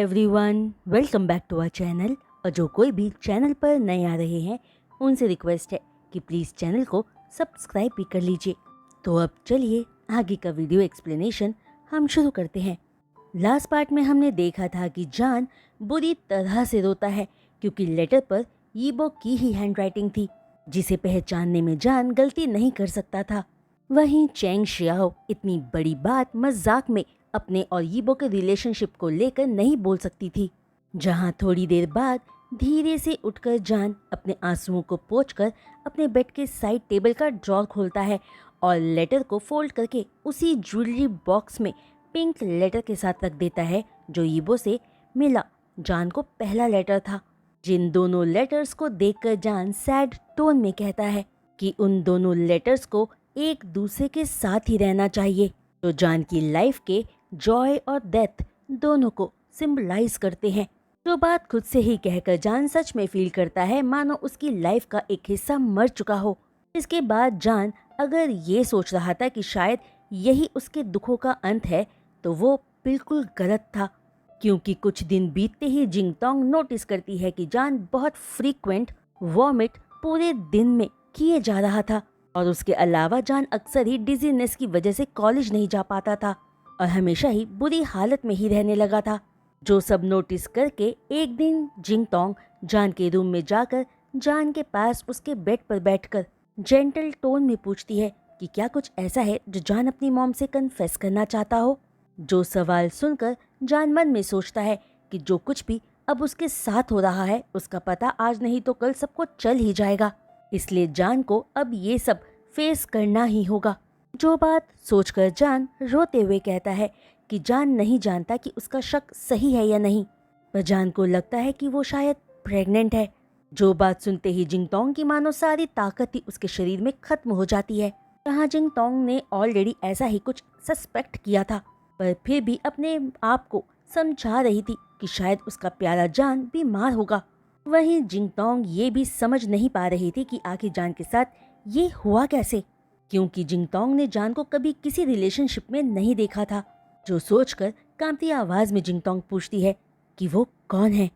Everyone, welcome back to our channel. और जो कोई भी चैनल पर नए आ रहे हैं उनसे रिक्वेस्ट है कि प्लीज़ चैनल को सब्सक्राइब भी कर लीजिए। तो अब चलिए आगे का वीडियो एक्सप्लेनेशन हम शुरू करते हैं। लास्ट पार्ट में हमने देखा था कि जान बुरी तरह से रोता है क्योंकि लेटर पर यीबो की ही हैंडराइटिंग थी, जिसे पहचानने में जान गलती नहीं कर सकता था। वहीं चेंग शियाओ इतनी बड़ी बात मजाक में अपने और यीबो के रिलेशनशिप को लेकर नहीं बोल सकती थी। जहां थोड़ी देर बाद धीरे से उठकर जान अपने आंसुओं को पोंछकर अपने बेड के साइड टेबल का ड्रॉर खोलता है और लेटर को फोल्ड करके उसी ज्वेलरी बॉक्स में पिंक लेटर के साथ रख देता है जो यीबो से मिला जान को पहला लेटर था। जिन दोनों लेटर्स को देखकर जान सैड टोन में कहता है कि उन दोनों लेटर्स को एक दूसरे के साथ ही रहना चाहिए, जो जान की लाइफ के जॉय और डेथ दोनों को सिंबलाइज करते हैं। जो बात खुद से ही कहकर जान सच में फील करता है मानो उसकी लाइफ का एक हिस्सा मर चुका हो। इसके बाद जान अगर ये सोच रहा था कि शायद यही उसके दुखों का अंत है तो वो बिल्कुल गलत था, क्योंकि कुछ दिन बीतते ही जिंगतोंग नोटिस करती है कि जान बहुत फ्रीक्वेंट वॉमिट पूरे दिन में किए जा रहा था और उसके अलावा जान अक्सर ही डिजीनेस की वजह से कॉलेज नहीं जा पाता था और हमेशा ही बुरी हालत में ही रहने लगा था। जो सब नोटिस करके एक दिन जिंगतोंग जान के रूम में जाकर जान के पास उसके बेड पर बैठकर जेंटल टोन में पूछती है कि क्या कुछ ऐसा है जो जान अपनी मॉम से कन्फेस करना चाहता हो। जो सवाल सुनकर जान मन में सोचता है कि जो कुछ भी अब उसके साथ हो रहा है उसका पता आज नहीं तो कल सबको चल ही जाएगा, इसलिए जान को अब ये सब फेस करना ही होगा। जो बात सोचकर जान रोते हुए कहता है कि जान नहीं जानता कि उसका शक सही है या नहीं, पर जान को लगता है कि वो शायद प्रेग्नेंट है। जो बात सुनते ही जिंगतोंग की मानो सारी ताकत ही उसके शरीर में खत्म हो जाती है। जहाँ जिंगतोंग ने ऑलरेडी ऐसा ही कुछ सस्पेक्ट किया था, पर फिर भी अपने आप को समझा रही थी कि शायद उसका प्यारा जान बीमार होगा। वहीं जिंगतोंग ये भी समझ नहीं पा रही थी कि आखिर जान के साथ ये हुआ कैसे, क्योंकि जिंगतोंग ने जान को कभी किसी रिलेशनशिप में नहीं देखा था। जो सोचकर कांपती आवाज में जिंगतोंग पूछती है कि वो कौन है,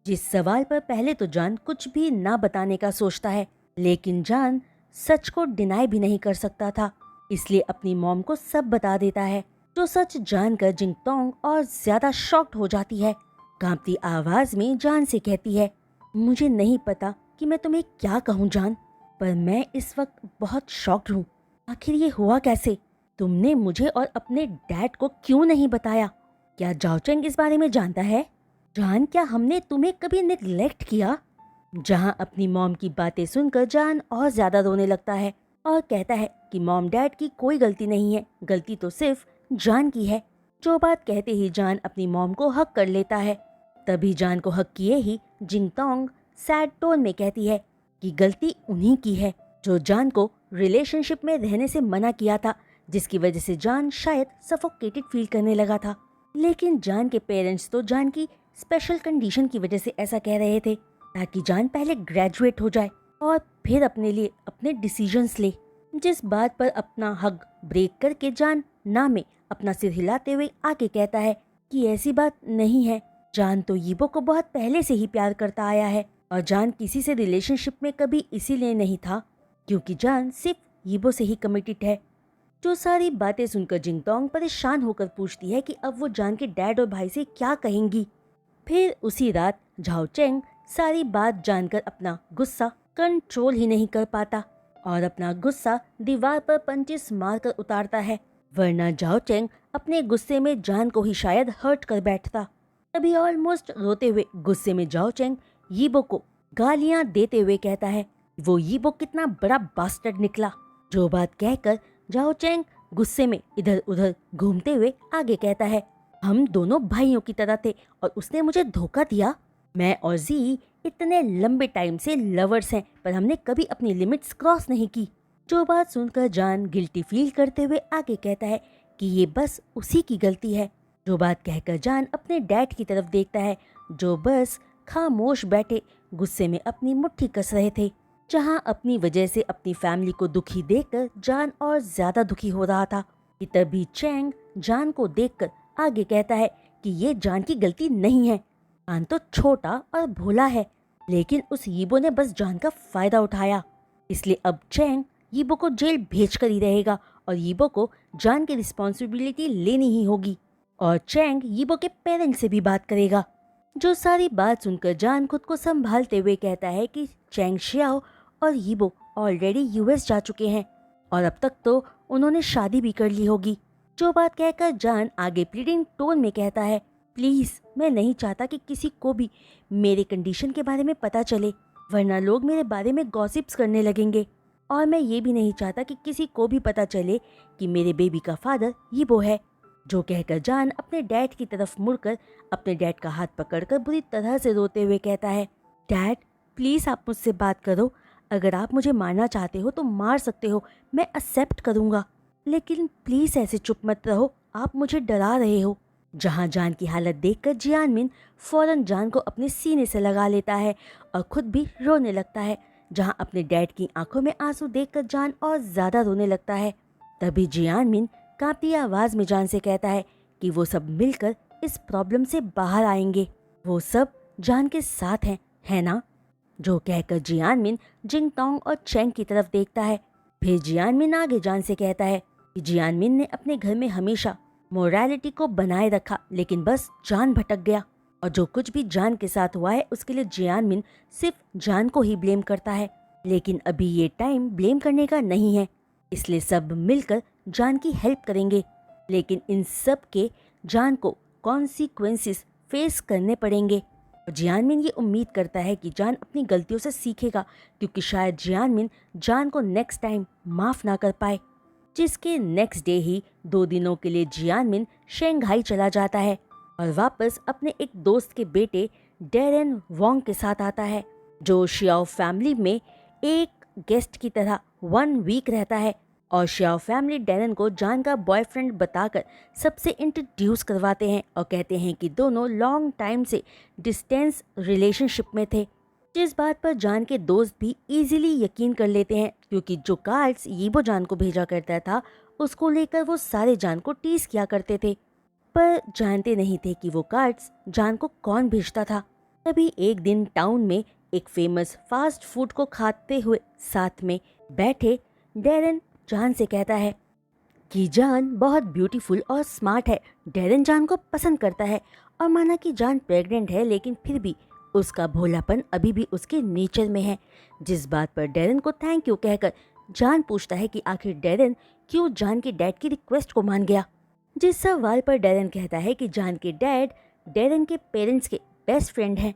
जिस सवाल पर पहले तो जान कुछ भी ना बताने का सोचता है, लेकिन जान सच को डिनाई भी नहीं कर सकता था, इसलिए अपनी मॉम को सब बता देता है। जो सच जानकर जिंगतोंग और ज्यादा शॉक्ड हो जाती है। कांपती आवाज में जान से कहती है, मुझे नहीं पता कि मैं तुम्हें क्या कहूँ जान, पर मैं इस वक्त बहुत शॉक्ड हूँ। आखिर ये हुआ कैसे? तुमने मुझे और अपने डैड को क्यों नहीं बताया? क्या जाओचेंग इस बारे में जानता है? जान, क्या हमने तुम्हें कभी निगलेक्ट किया? जहाँ अपनी मॉम की बातें सुनकर जान और ज्यादा रोने लगता है और कहता है कि मॉम डैड की कोई गलती नहीं है, गलती तो सिर्फ जान की है। जो बात कहते ही जान अपनी मॉम को हक कर लेता है। तभी जान को हक किए ही जिंगतोंग सैड टोन में कहती है कि गलती उन्हीं की है जो जान को रिलेशनशिप में रहने से मना किया था, जिसकी वजह से जान शायद सफोकेटेड फील करने लगा था। लेकिन जान के पेरेंट्स तो जान की स्पेशल कंडीशन की वजह से ऐसा कह रहे थे ताकि जान पहले ग्रेजुएट हो जाए और फिर अपने लिए अपने डिसीजंस ले। जिस बात पर अपना हक ब्रेक करके जान ना में अपना सिर हिलाते हुए आगे कहता है कि ऐसी बात नहीं है, जान तो यीबो को बहुत पहले से ही प्यार करता आया है और जान किसी से रिलेशनशिप में कभी इसीलिए नहीं था क्योंकि जान सिर्फ यीबो से ही कमिटेड है। जो सारी बातें सुनकर जिंगतोंग परेशान होकर पूछती है कि अब वो जान के डैड और भाई से क्या कहेंगी। फिर उसी रात झाओचेंग सारी बात जानकर अपना गुस्सा कंट्रोल ही नहीं कर पाता और अपना गुस्सा दीवार पर पंचेस मारकर उतारता है, वरना झाओचेंग अपने गुस्से में जान को ही शायद हर्ट कर बैठता। तभी ऑलमोस्ट रोते हुए गुस्से में झाओचेंग यीबो को गालियां देते हुए कहता है वो यीबो कितना बड़ा बास्टर्ड निकला। जो बात कहकर झाओचेंग गुस्से में इधर उधर घूमते हुए आगे कहता है, हम दोनों भाइयों की तरह थे और उसने मुझे धोखा दिया। मैं और जी इतने लंबे टाइम से लवर्स हैं, पर हमने कभी अपनी लिमिट्स क्रॉस नहीं की। जो बात सुनकर जान गिल्टी फील करते हुए आगे कहता है कि ये बस उसी की गलती है। जो बात कहकर जान अपने डैड की तरफ देखता है जो बस खामोश बैठे गुस्से में अपनी मुट्ठी कस रहे थे। जहां अपनी वजह से अपनी फैमिली को दुखी देखकर जान और ज्यादा दुखी हो रहा था कि तभी चैंग जान को देखकर आगे कहता है कि ये जान की गलती नहीं है। जान तो छोटा और भोला है, लेकिन उस यीबो ने बस जान का फायदा उठाया। इसलिए अब चैंग यीबो को जेल भेज कर ही रहेगा और यीबो को जान की रिस्पॉन्सिबिलिटी लेनी ही होगी। और चैंग यीबो के पेरेंट्स से भी बात करेगा। जो सारी बात सुनकर जान खुद को संभालते हुए कहता है कि चैंग शियाओ और यीबो ऑलरेडी यूएस जा चुके हैं और अब तक तो उन्होंने शादी भी कर ली होगी। जो बात कहकर जान आगे प्लीडिंग टोन में कहता है, प्लीज मैं नहीं चाहता कि किसी को भी मेरे कंडीशन के बारे में पता चले, वरना लोग मेरे बारे में गॉसिप्स करने लगेंगे। और मैं ये भी नहीं चाहता कि किसी को भी पता चले कि मेरे बेबी का फादर यीबो है। जो कहकर जान अपने डैड की तरफ मुड़कर अपने डैड का हाथ पकड़कर बुरी तरह से रोते हुए कहता है, डैड प्लीज़ आप मुझसे बात करो। अगर आप मुझे मारना चाहते हो तो मार सकते हो, मैं एक्सेप्ट करूँगा, लेकिन प्लीज़ ऐसे चुप मत रहो, आप मुझे डरा रहे हो। जहाँ जान की हालत देखकर जियानमिन फौरन जान को अपने सीने से लगा लेता है और खुद भी रोने लगता है। जहाँ अपने डैड की आंखों में आंसू देखकर जान और ज़्यादा रोने लगता है। तभी जियानमिन कांपती आवाज में जान से कहता है कि वो सब मिलकर इस प्रॉब्लम से बाहर आएंगे, वो सब जान के साथ हैं, है ना? जो कहकर जियानमिन जिंगटोंग और चैंग की तरफ देखता है। फिर जियानमिन आगे जान से कहता है कि जियानमिन ने अपने घर में हमेशा मोरालिटी को बनाए रखा, लेकिन बस जान भटक गया और जो कुछ भी जान के साथ हुआ है उसके लिए जियानमिन सिर्फ जान को ही ब्लेम करता है। लेकिन अभी ये टाइम ब्लेम करने का नहीं है, इसलिए सब मिलकर जान की हेल्प करेंगे। लेकिन इन सब के जान को कॉन्सिक्वेंसेस फेस करने पड़ेंगे। और जियानमिन ये उम्मीद करता है कि जान अपनी गलतियों से सीखेगा, क्योंकि शायद जियानमिन जान को नेक्स्ट टाइम माफ़ ना कर पाए। जिसके नेक्स्ट डे ही 2 दिनों के लिए जियानमिन शंघाई चला जाता है और वापस अपने एक दोस्त के बेटे डेरेन वोंग के साथ आता है, जो शियाओ फैमिली में एक गेस्ट की तरह 1 वीक रहता है। और शियाओ फैमिली डेरेन को जान का बॉयफ्रेंड बताकर सबसे इंट्रोड्यूस करवाते हैं और कहते हैं कि दोनों लॉन्ग टाइम से डिस्टेंस रिलेशनशिप में थे। जिस बात पर जान के दोस्त भी इजीली यकीन कर लेते हैं, क्योंकि जो कार्ड्स यीबो जान को भेजा करता था उसको लेकर वो सारे जान को टीज किया करते थे, पर जानते नहीं थे कि वो कार्ड्स जान को कौन भेजता था। तभी एक दिन टाउन में एक फेमस फास्ट फूड को खाते हुए साथ में बैठे डेरेन जान से कहता है कि जान बहुत ब्यूटीफुल और स्मार्ट है। डेरेन जान को पसंद करता है और माना कि जान प्रेग्नेंट है, लेकिन फिर भी उसका भोलापन अभी भी उसके नेचर में है। जिस बात पर डेरेन को थैंक यू कहकर जान पूछता है कि आखिर डेरेन क्यों जान के डैड की रिक्वेस्ट को मान गया। जिस सवाल पर डेरेन कहता है कि जान के डैड डेरेन के पेरेंट्स के बेस्ट फ्रेंड हैं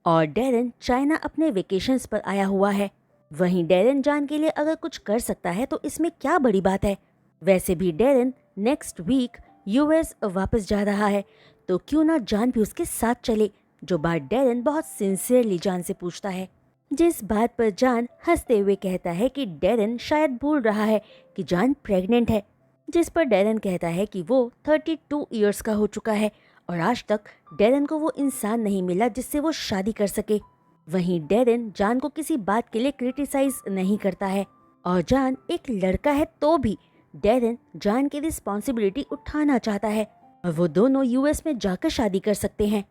और डेरेन चाइना अपने वेकेशंस पर आया हुआ है। वहीं डेरेन जान के लिए अगर कुछ कर सकता है तो इसमें क्या बड़ी बात है। वैसे भी डेरेन नेक्स्ट वीक यूएस वापस जा रहा है, तो क्यों ना जान भी उसके साथ चले। जो बात डेरेन बहुत सिंसियरली जान से पूछता है। जिस बात पर जान हंसते हुए कहता है कि डेरेन शायद भूल रहा है कि जान प्रेग्नेंट है। जिस पर डेरेन कहता है कि वो 32 ईयर्स का हो चुका है और आज तक डेरेन को वो इंसान नहीं मिला जिससे वो शादी कर सके। वहीं डेरेन जान को किसी बात के लिए क्रिटिसाइज नहीं करता है और जान एक लड़का है तो भी डेरेन जान की रिस्पॉन्सिबिलिटी उठाना चाहता है और वो दोनों यूएस में जाकर शादी कर सकते हैं।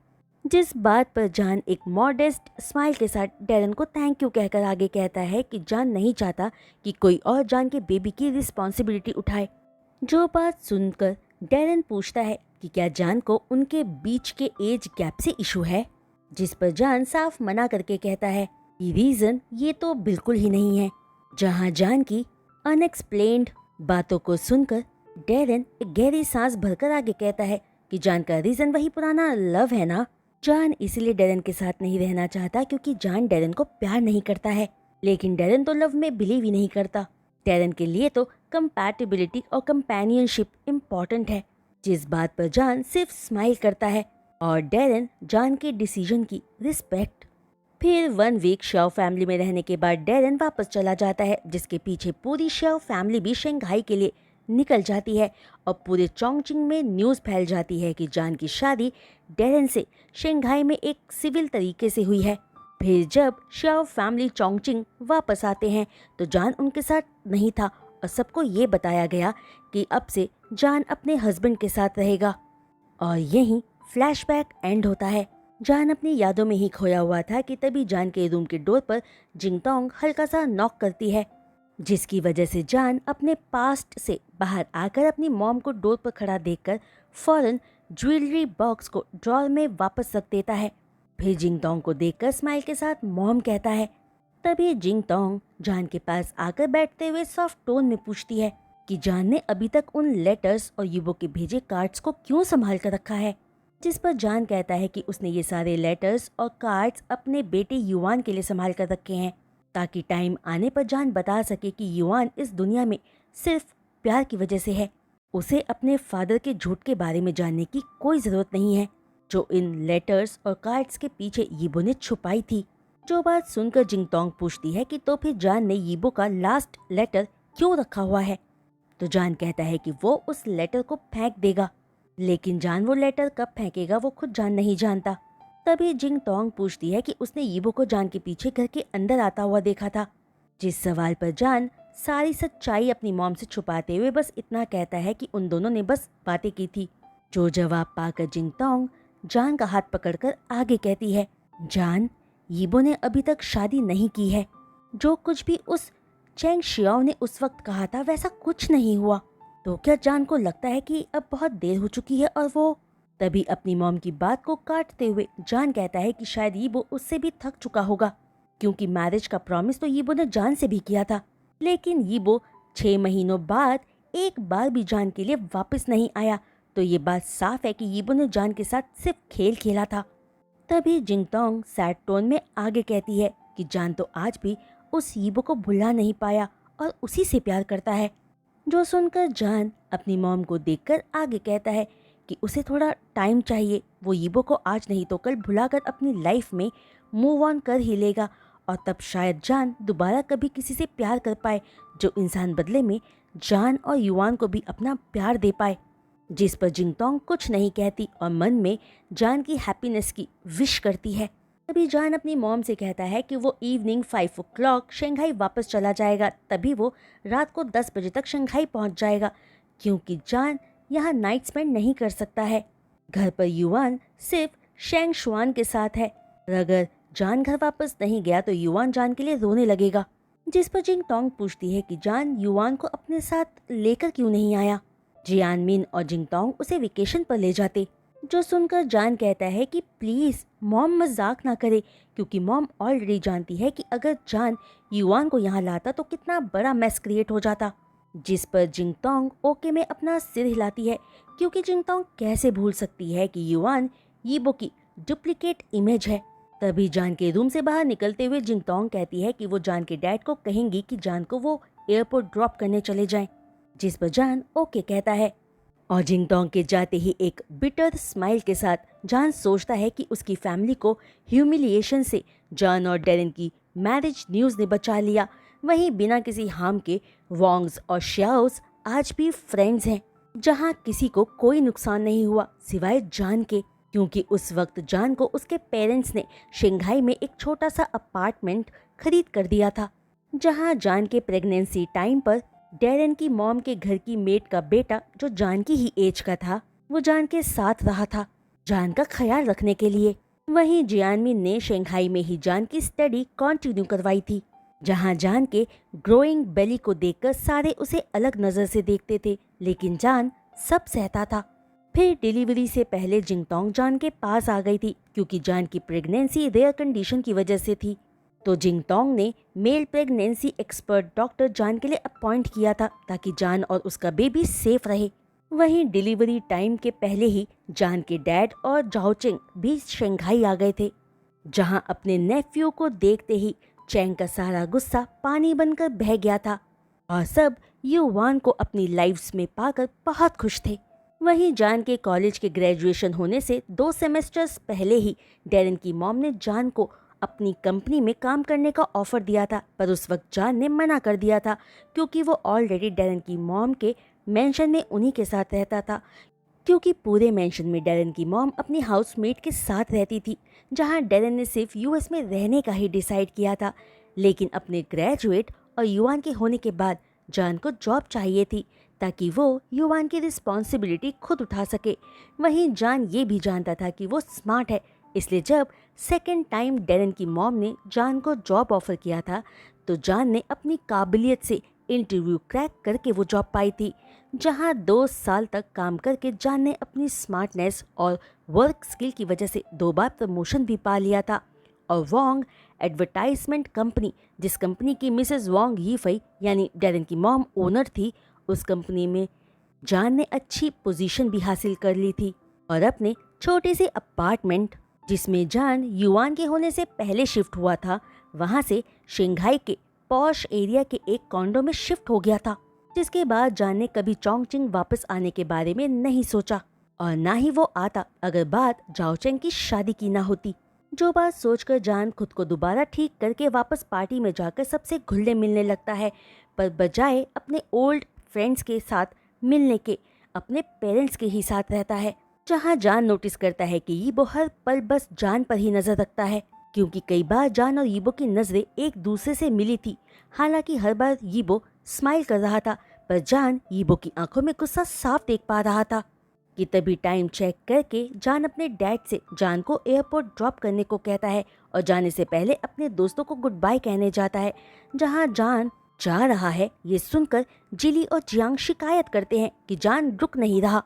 जिस बात पर जान एक मॉडेस्ट स्माइल के साथ डेरेन को थैंक यू कहकर आगे कहता है कि जान नहीं चाहता कि कोई और जान के बेबी की रिस्पॉन्सिबिलिटी उठाए। जो बात सुनकर डेरेन पूछता है कि क्या जान को उनके बीच के एज गैप से इशू है, जिस पर जान साफ मना करके कहता है कि रीजन ये तो बिल्कुल ही नहीं है। जहां जान की अनएक्सप्लेन्ड बातों को सुनकर डेरेन एक गहरी सांस भरकर आगे कहता है कि जान का रीजन वही पुराना लव है ना। जान इसलिए डेरेन के साथ नहीं रहना चाहता क्योंकि जान डेरेन को प्यार नहीं करता है, लेकिन डेरेन तो लव में बिलीव ही नहीं करता। डेरेन के लिए तो कंपैटिबिलिटी और कंपेनियनशिप इम्पोर्टेंट है। जिस बात पर जान सिर्फ स्माइल करता है और डेरेन जान के डिसीजन की रिस्पेक्ट। फिर 1 वीक शाओ फैमिली में रहने के बाद डेरेन वापस चला जाता है, जिसके पीछे पूरी शाओ फैमिली भी शंघाई के लिए निकल जाती है और पूरे चोंगचिंग में न्यूज़ फैल जाती है कि जान की शादी डेरेन से शंघाई में एक सिविल तरीके से हुई है। फिर जब शाओ फैमिली चोंगचिंग वापस आते हैं तो जान उनके साथ नहीं था और सबको ये बताया गया कि अब से जान अपने हस्बैंड के साथ रहेगा। और यहीं फ्लैशबैक एंड होता है। जान अपनी यादों में ही खोया हुआ था कि तभी जान के रूम के डोर पर जिंगतोंग हल्का सा नॉक करती है, जिसकी वजह से जान अपने पास्ट से बाहर आकर अपनी मॉम को डोर पर खड़ा देखकर फौरन ज्वेलरी बॉक्स को ड्रॉर में वापस रख देता है। फिर जिंगतोंग को देखकर स्माइल के साथ मॉम कहता है। तभी जिंगतोंग जान के पास आकर बैठते हुए सॉफ्ट टोन में पूछती है कि जान ने अभी तक उन लेटर्स और युबो के भेजे कार्ड्स को क्यों संभाल कर रखा है। जिस पर जान कहता है कि उसने ये सारे लेटर्स और कार्ड्स अपने बेटे युवान के लिए संभाल कर रखे हैं, ताकि टाइम आने पर जान बता सके कि युवान इस दुनिया में सिर्फ प्यार की वजह से है। उसे अपने फादर के झूठ के बारे में जानने की कोई ज़रूरत नहीं है, जो इन लेटर्स और कार्ड्स के पीछे यीबो ने छुपाई थी। जो बात सुनकर जिंगतोंग पूछती है कि तो फिर जान ने यीबो का लास्ट लेटर क्यों रखा हुआ है, तो जान कहता है कि वो उस लेटर को फेंक देगा, लेकिन जान वो लेटर कब फेंकेगा वो खुद जान नहीं जानता। तभी जिंगतोंग पूछती है कि उसने यीबो को जान के पीछे घर के अंदर आता हुआ देखा था, जिस सवाल पर जान सारी सच्चाई अपनी मॉम से छुपाते हुए बस इतना कहता है कि उन दोनों ने बस बातें की थी। जो जवाब पाकर जिंगतोंग जान का हाथ पकड़कर आगे कहती है, जान यीबो ने अभी तक शादी नहीं की है। जो कुछ भी उस चेंग शियाओ ने उस वक्त कहा था वैसा कुछ नहीं हुआ। तो क्या जान को लगता है कि अब बहुत देर हो चुकी है और वो तभी अपनी मॉम की बात को काटते हुए जान कहता है कि शायद यीबो उससे भी थक चुका होगा, क्योंकि मैरिज का प्रॉमिस तो यीबो ने जान से भी किया था, लेकिन यीबो 6 महीनों बाद एक बार भी जान के लिए वापस नहीं आया। तो ये बात साफ है कि यीबो ने जान के साथ सिर्फ खेल खेला था। तभी जिंगतोंग सैड टोन में आगे कहती है कि जान तो आज भी उस यीबो को भुला नहीं पाया और उसी से प्यार करता है। जो सुनकर जान अपनी मॉम को देखकर आगे कहता है कि उसे थोड़ा टाइम चाहिए, वो यीबो को आज नहीं तो कल भुलाकर अपनी लाइफ में मूव ऑन कर ही लेगा, और तब शायद जान दोबारा कभी किसी से प्यार कर पाए, जो इंसान बदले में जान और युवान को भी अपना प्यार दे पाए। जिस पर जिंगतोंग कुछ नहीं कहती और मन में जान की हैप्पीनेस की विश करती है। तभी जान अपनी मॉम से कहता है कि वो इवनिंग 5 o'clock शंघाई वापस चला जाएगा, तभी वो रात को 10 बजे तक शंघाई पहुंच जाएगा, क्योंकि जान यहाँ नाइट स्पेंड नहीं कर सकता है। घर पर युवान सिर्फ शेंग शुआन के साथ है, और अगर जान घर वापस नहीं गया तो युवान जान के लिए रोने लगेगा। जिस पर जिंगतोंग पूछती है कि जान युवान को अपने साथ लेकर क्यों नहीं आया। जियानमिन और जिंगतोंग उसे वेकेशन पर ले जाते। जो सुनकर जान कहता है कि प्लीज मॉम मजाक ना करे, क्योंकि मॉम ऑलरेडी जानती है कि अगर जान युवान को यहाँ लाता तो कितना बड़ा मैस क्रिएट हो जाता। जिस पर जिंगतोंग ओके में अपना सिर हिलाती है, क्योंकि जिंगतोंग कैसे भूल सकती है कि युवान यीबो की डुप्लीकेट इमेज है। तभी जान के रूम से बाहर निकलते हुए जिंगतोंग कहती है कि वो जान के डैड को कहेंगी कि जान को वो एयरपोर्ट ड्रॉप करने चले जाएं, जिस पर जान ओके कहता है। और जिंगतोंग के जाते ही एक बिटर स्माइल के साथ जान सोचता है कि उसकी फैमिली को ह्यूमिलिएशन से जान और डेरेन की मैरिज न्यूज़ ने बचा लिया। वहीं बिना किसी हार्म के वोंग्स और श्याओस आज भी फ्रेंड्स हैं, जहां किसी को कोई नुकसान नहीं हुआ सिवाय जान के, क्योंकि उस वक्त जान को उसके पेरेंट्स ने शंघाई में एक छोटा सा अपार्टमेंट खरीद कर दिया था, जहां जान के प्रेगनेंसी टाइम पर डेरेन की मॉम के घर की मेड का बेटा, जो जान की ही एज का था, वो जान के साथ रहा था जान का ख्याल रखने के लिए। वहीं जियानमिन ने शंघाई में ही जान की स्टडी कंटिन्यू करवाई थी, जहां जान के ग्रोइंग बेली को देखकर सारे उसे अलग नजर से देखते थे, लेकिन जान सब सहता था। फिर डिलीवरी से पहले जिंगतोंग जान के पास आ गई थी, क्योंकि जान की प्रेगनेंसी रेयर कंडीशन की वजह से थी। तो जिंगतोंग ने मेल प्रेगनेंसी एक्सपर्ट डॉक्टर जान के लिए अपॉइंट किया था, ताकि जान और उसका बेबी सेफ रहे। वहीं डिलीवरी टाइम के पहले ही जान के डैड और जाओचेंग भी शंघाई आ गए थे, जहां अपने नेफ्यू को देखते ही चैंग का सारा गुस्सा पानी बनकर बह गया था, और सब युवान को अपनी लाइफ्स में पाकर बहुत खुश थे। वहीं जान के कॉलेज के ग्रेजुएशन होने से 2 सेमेस्टर्स पहले ही डेरेन की मॉम ने जान को अपनी कंपनी में काम करने का ऑफर दिया था, पर उस वक्त जान ने मना कर दिया था, क्योंकि वो ऑलरेडी डेरेन की मॉम के मेंशन में उन्हीं के साथ रहता था, क्योंकि पूरे मेंशन में डेरेन की मॉम अपनी हाउसमेट के साथ रहती थी, जहां डेरेन ने सिर्फ यूएस में रहने का ही डिसाइड किया था। लेकिन अपने ग्रेजुएट और युवान के होने के बाद जान को जॉब चाहिए थी, ताकि वो युवान की रिस्पॉन्सिबिलिटी खुद उठा सके। वहीं जान ये भी जानता था कि वो स्मार्ट है, इसलिए जब सेकेंड टाइम डैरेन की मॉम ने जान को जॉब ऑफर किया था तो जान ने अपनी काबिलियत से इंटरव्यू क्रैक करके वो जॉब पाई थी, जहां 2 साल तक काम करके जान ने अपनी स्मार्टनेस और वर्क स्किल की वजह से 2 बार प्रमोशन भी पा लिया था। और वोंग एडवर्टाइजमेंट कंपनी, जिस कंपनी की मिसेस वोंग यीफई यानी डैरेन की मॉम ओनर थी, उस कंपनी में जान ने अच्छी पोजीशन भी हासिल कर ली थी और अपने छोटे से अपार्टमेंट, जिसमें जान युवान के होने से पहले शिफ्ट हुआ था, वहां से शंघाई के पॉश एरिया के एक कॉन्डो में शिफ्ट हो गया था। जिसके बाद जान ने कभी चोंगचिंग वापस आने के बारे में नहीं सोचा और ना ही वो आता अगर बात जाओचेंग की शादी की ना होती। जो बात सोचकर जान खुद को दोबारा ठीक करके वापस पार्टी में जाकर सबसे घुलने मिलने लगता है, पर बजाय अपने ओल्ड फ्रेंड्स के साथ मिलने के अपने पेरेंट्स के ही साथ रहता है, जहां जान नोटिस करता है कि यीबो हर पल बस जान पर ही नजर रखता है, क्योंकि कई बार जान और यीबो की नजरें एक दूसरे से मिली थी। हालांकि हर बार यीबो स्माइल कर रहा था, पर जान यीबो की आंखों में गुस्सा साफ देख पा रहा था। कि तभी टाइम चेक करके जान अपने डैड से जान को एयरपोर्ट ड्रॉप करने को कहता है और जाने से पहले अपने दोस्तों को गुड बाय कहने जाता है। जहां जान जा रहा है ये सुनकर जिली और जियांग शिकायत करते हैं कि जान रुक नहीं रहा,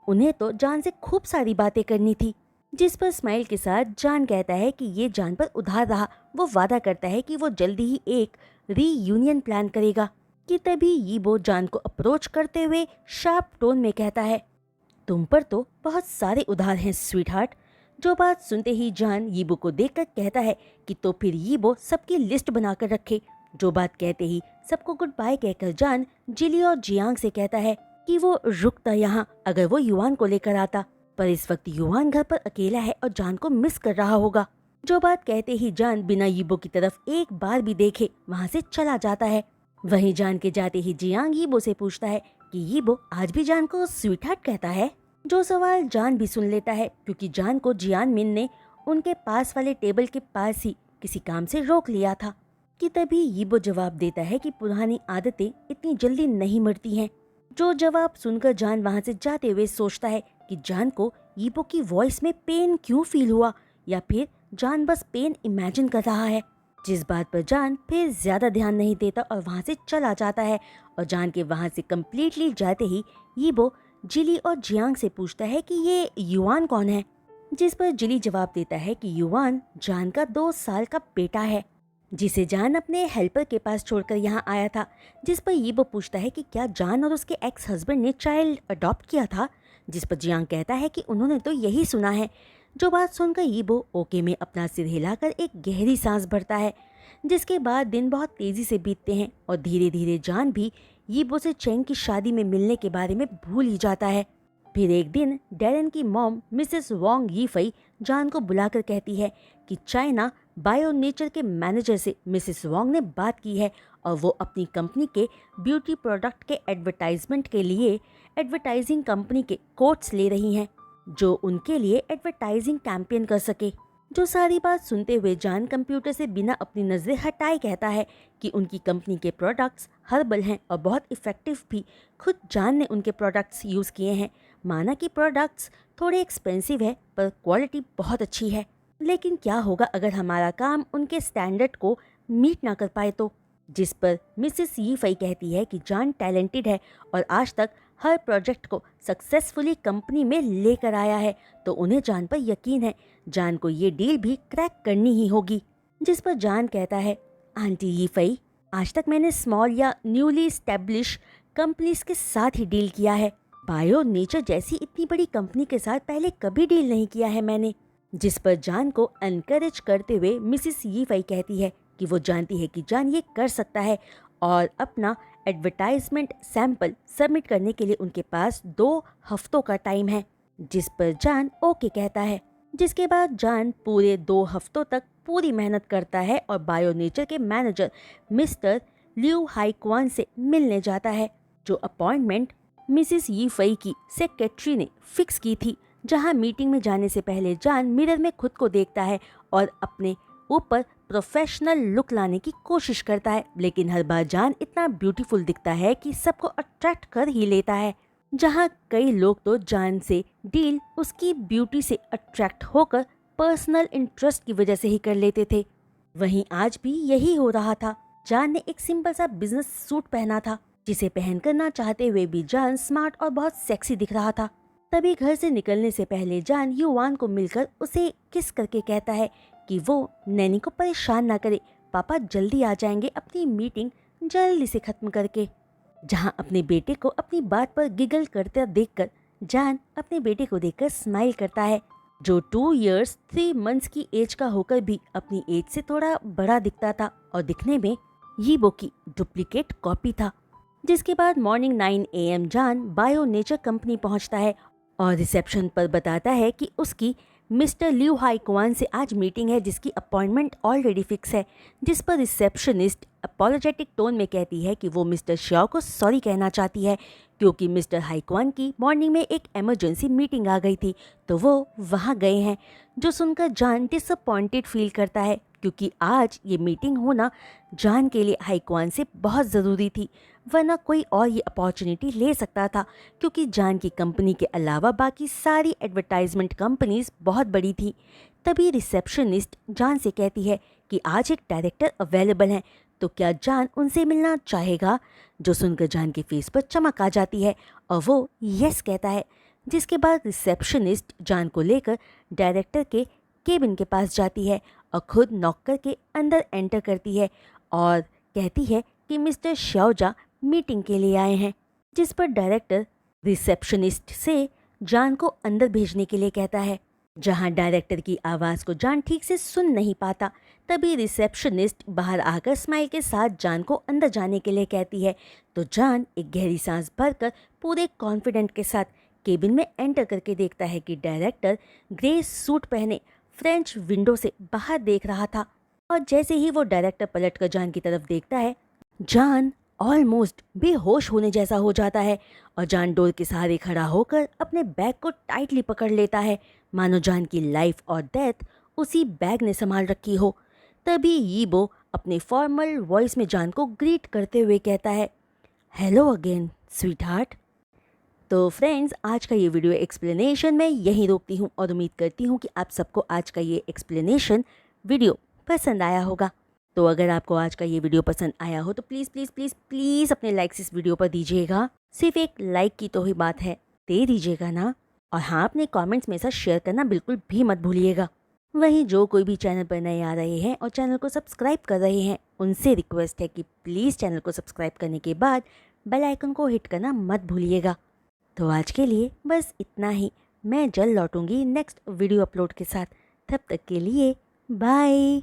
उन्हें तो जान से खूब सारी बातें करनी थी। जिस पर स्माइल के साथ जान कहता है कि ये जान पर उधार रहा। वो वादा करता है कि वो जल्दी ही एक रीयूनियन प्लान करेगा। कि तभी यीबो जान को अप्रोच करते हुए शार्प टोन में कहता है, तुम पर तो बहुत सारे उधार हैं स्वीट हार्ट। जो बात सुनते ही जान यीबो को देखकर कहता है कि तो फिर यीबो सबकी लिस्ट बनाकर रखे। जो बात कहते ही सबको गुड बाय कहकर जान जिली और जियांग से कहता है कि वो रुकता यहाँ अगर वो युवान को लेकर आता, पर इस वक्त युवान घर पर अकेला है और जान को मिस कर रहा होगा। जो बात कहते ही जान बिना यीबो की तरफ एक बार भी देखे वहाँ से चला जाता है। वहीं जान के जाते ही जियांग यीबो से पूछता है कि यीबो आज भी जान को स्वीट हार्ट कहता है। जो सवाल जान भी सुन लेता है, क्योंकि जान को जियान मिन ने उनके पास वाले टेबल के पास ही किसी काम से रोक लिया था। कि तभी यीबो जवाब देता है कि पुरानी आदतें इतनी जल्दी नहीं मरती हैं। जो जवाब सुनकर जान वहां से जाते हुए सोचता है कि जान को यीबो की वॉइस में पेन क्यों फील हुआ, या फिर जान बस पेन इमेजिन कर रहा है। जिस बात पर जान फिर ज्यादा ध्यान नहीं देता और वहां से चला जाता है। और जान के वहां से कम्प्लीटली जाते ही यीबो जिली और जियांग से पूछता है कि ये युवान कौन है। जिस पर जिली जवाब देता है कि युवान जान का 2 साल का बेटा है, जिसे जान अपने हेल्पर के पास छोड़कर यहाँ आया था। जिस पर यीबो पूछता है कि क्या जान और उसके एक्स हस्बैंड ने चाइल्ड अडॉप्ट किया था। जिस पर जियांग कहता है कि उन्होंने तो यही सुना है। जो बात सुनकर यीबो ओके में अपना सिर हिलाकर एक गहरी सांस भरता है। जिसके बाद दिन बहुत तेजी से बीतते हैं और धीरे धीरे जान भी यीबो से चेंग की शादी में मिलने के बारे में भूल ही जाता है। फिर एक दिन डैरेन की मॉम मिसेस वोंग यीफई जान को बुलाकर कहती है कि चाइना बायो नेचर के मैनेजर से मिसेस वोंग ने बात की है और वो अपनी कंपनी के ब्यूटी प्रोडक्ट के एडवर्टाइजमेंट के लिए एडवर्टाइजिंग कंपनी के कोट्स ले रही हैं, जो उनके लिए एडवर्टाइजिंग कैंपेन कर सके। जो सारी बात सुनते हुए जान कंप्यूटर से बिना अपनी नजरें हटाए कहता है कि उनकी कंपनी के प्रोडक्ट्स हर्बल हैं और बहुत इफ़ेक्टिव भी। खुद जान ने उनके प्रोडक्ट्स यूज़ किए हैं। माना कि प्रोडक्ट्स थोड़े एक्सपेंसिव है पर क्वालिटी बहुत अच्छी है, लेकिन क्या होगा अगर हमारा काम उनके स्टैंडर्ड को मीट ना कर पाए तो। जिस पर मिसेस यीफई कहती है कि जान टैलेंटेड है और आज तक हर प्रोजेक्ट को सक्सेसफुली कंपनी में लेकर आया है, तो उन्हें जान पर यकीन है जान को ये डील भी क्रैक करनी ही होगी। जिस पर जान कहता है, आंटी यीफई, आज तक मैंने स्मॉल या न्यूली स्टैब्लिश कंपनीज के साथ ही डील किया है। बायो नेचर जैसी इतनी बड़ी कंपनी के साथ पहले कभी डील नहीं किया है मैंने। जिस पर जान को एनकरेज करते हुए मिसेस यीफई कहती है कि वो जानती है कि जान ये कर सकता है और अपना एडवर्टाइजमेंट सैंपल सबमिट करने के लिए उनके पास 2 हफ्तों का टाइम है। जिस पर जान ओके कहता है। जिसके बाद जान पूरे 2 हफ्तों तक पूरी मेहनत करता है और बायो नेचर के मैनेजर मिस्टर लियू हाईक्वान से मिलने जाता है, जो अपॉइंटमेंट मिसिस यीफई की सेक्रेटरी ने फिक्स की थी। जहां मीटिंग में जाने से पहले जान मिरर में खुद को देखता है और अपने ऊपर प्रोफेशनल लुक लाने की कोशिश करता है, लेकिन हर बार जान इतना ब्यूटीफुल दिखता है कि सबको अट्रैक्ट कर ही लेता है। जहाँ कई लोग तो जान से डील उसकी ब्यूटी से अट्रैक्ट होकर पर्सनल इंटरेस्ट की वजह से ही कर लेते थे, वहीं आज भी यही हो रहा था। जान ने एक सिंपल सा बिजनेस सूट पहना था, जिसे पहनकर ना चाहते हुए भी जान स्मार्ट और बहुत सेक्सी दिख रहा था। तभी घर से निकलने से पहले जान युवान को मिलकर उसे किस करके कहता है कि वो नैनी को परेशान ना करे, पापा जल्दी आ जाएंगे अपनी मीटिंग जल्दी से खत्म करके। जहां अपने बेटे को अपनी बात पर गिगल करते देखकर जान अपने बेटे को देखकर स्माइल करता है, जो 2 इयर्स 3 मंथ्स की एज का होकर भी अपनी एज से थोड़ा बड़ा दिखता था और दिखने में यीबो की डुप्लीकेट कॉपी था। जिसके बाद मॉर्निंग 9 AM जान बायो नेचर कंपनी पहुंचता है और रिसेप्शन पर बताता है कि उसकी मिस्टर लिू हाई क्वान से आज मीटिंग है, जिसकी अपॉइंटमेंट ऑलरेडी फिक्स है। जिस पर रिसेप्शनिस्ट अपोलोजेटिक टोन में कहती है कि वो मिस्टर श्याओ को सॉरी कहना चाहती है, क्योंकि मिस्टर हाई क्वान की मॉर्निंग में एक इमरजेंसी मीटिंग आ गई थी, तो वो वहाँ गए हैं। जो सुनकर जान डिसअपॉइंटेड फील करता है, क्योंकि आज ये मीटिंग होना जान के लिए हाई क्वान से बहुत ज़रूरी थी, वरना कोई और ये अपॉर्चुनिटी ले सकता था, क्योंकि जान की कंपनी के अलावा बाकी सारी एडवर्टाइजमेंट कंपनीज बहुत बड़ी थी। तभी रिसेप्शनिस्ट जान से कहती है कि आज एक डायरेक्टर अवेलेबल हैं, तो क्या जान उनसे मिलना चाहेगा। जो सुनकर जान के फेस पर चमक आ जाती है और वो यस कहता है। जिसके बाद रिसेप्शनिस्ट जान को लेकर डायरेक्टर के केबिन के पास जाती है और खुद नॉक करके अंदर एंटर करती है और कहती है कि मिस्टर श्याओजा मीटिंग के लिए आए हैं। जिस पर डायरेक्टर रिसेप्शनिस्ट से जान को अंदर भेजने के लिए कहता है। जहां डायरेक्टर की आवाज़ को जान ठीक से सुन नहीं पाता, तभी रिसेप्शनिस्ट बाहर आकर स्माइल के साथ जान को अंदर जाने के लिए कहती है। तो जान एक गहरी सांस भरकर पूरे कॉन्फिडेंट के साथ केबिन में एंटर करके देखता है कि डायरेक्टर ग्रे सूट पहने फ्रेंच विंडो से बाहर देख रहा था। और जैसे ही वो डायरेक्टर पलटकर जान की तरफ देखता है, जान ऑलमोस्ट बेहोश होने जैसा हो जाता है और जान डोर के सहारे खड़ा होकर अपने बैग को टाइटली पकड़ लेता है, मानो जान की लाइफ और डेथ उसी बैग ने संभाल रखी हो। तभी यीबो अपने फॉर्मल वॉइस में जान को ग्रीट करते हुए कहता है, हेलो अगेन स्वीट हार्ट। तो फ्रेंड्स, आज का ये वीडियो एक्सप्लेनेशन मैं यहीं रोकती हूँ और उम्मीद करती हूँ कि आप सबको आज का ये एक्सप्लेनेशन वीडियो पसंद आया होगा। तो अगर आपको आज का ये वीडियो पसंद आया हो तो प्लीज़ प्लीज़ प्लीज़ प्लीज़ अपने लाइक्स इस वीडियो पर दीजिएगा। सिर्फ एक लाइक की तो ही बात है, दे दीजिएगा ना। और हाँ, अपने कमेंट्स में साथ शेयर करना बिल्कुल भी मत भूलिएगा। वहीं जो कोई भी चैनल पर नए आ रहे हैं और चैनल को सब्सक्राइब कर रहे हैं, उनसे रिक्वेस्ट है कि प्लीज़ चैनल को सब्सक्राइब करने के बाद बेल आइकन को हिट करना मत भूलिएगा। तो आज के लिए बस इतना ही। मैं जल्द लौटूंगी नेक्स्ट वीडियो अपलोड के साथ। तब तक के लिए बाय।